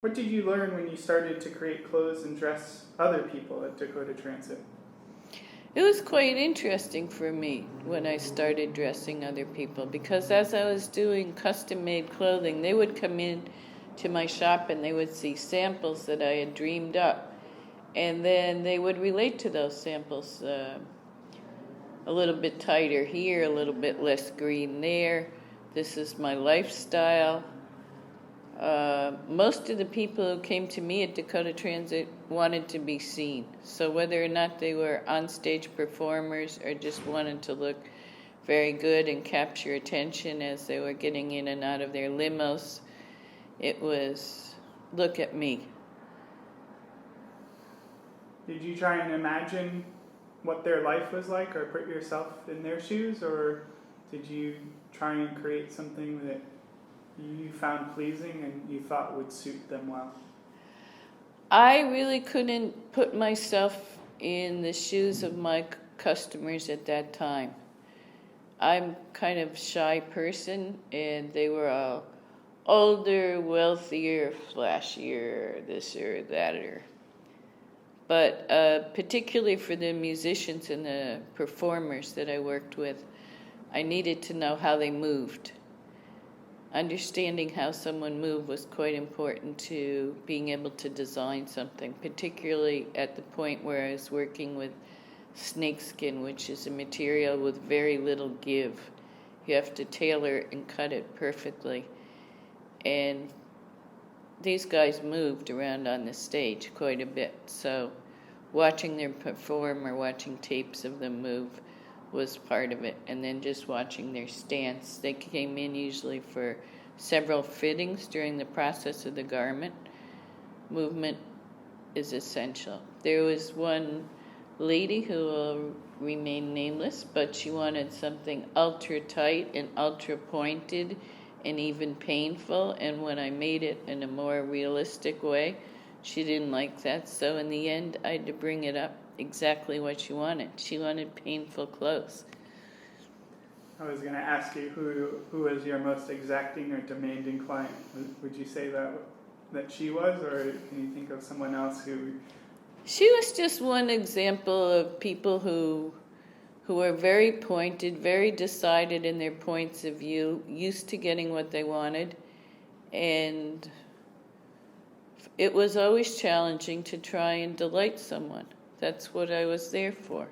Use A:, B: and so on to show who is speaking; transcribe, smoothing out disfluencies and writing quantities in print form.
A: What did you learn when you started to create clothes and dress other people at Dakota Transit?
B: It was quite interesting for me when I started dressing other people, because as I was doing custom-made clothing, they would come in to my shop and they would see samples that I had dreamed up, and then they would relate to those samples. A little bit tighter here, a little bit less green there. This is my lifestyle. Most of the people who came to me at Dakota Transit wanted to be seen. So whether or not they were on-stage performers or just wanted to look very good and capture attention as they were getting in and out of their limos, it was, look at me.
A: Did you try and imagine what their life was like or put yourself in their shoes, or did you try and create something that you found pleasing and you thought would suit them well?
B: I really couldn't put myself in the shoes of my customers at that time. I'm kind of shy person, and they were all older, wealthier, flashier, this or that. But particularly for the musicians and the performers that I worked with, I needed to know how they moved. Understanding how someone moved was quite important to being able to design something, particularly at the point where I was working with snakeskin, which is a material with very little give. You have to tailor and cut it perfectly. And these guys moved around on the stage quite a bit, so watching them perform or watching tapes of them move was part of it, and then just watching their stance. They came in usually for several fittings during the process of the garment. Movement is essential. There was one lady who will remain nameless, but she wanted something ultra tight and ultra pointed and even painful, and when I made it in a more realistic way, she didn't like that. So in the end, I had to bring it up exactly what she wanted. She wanted painful clothes.
A: I was going to ask you who was your most exacting or demanding client. Would you say that she was, or can you think of someone else who?
B: She was just one example of people who are very pointed, very decided in their points of view, used to getting what they wanted, and it was always challenging to try and delight someone. That's what I was there for.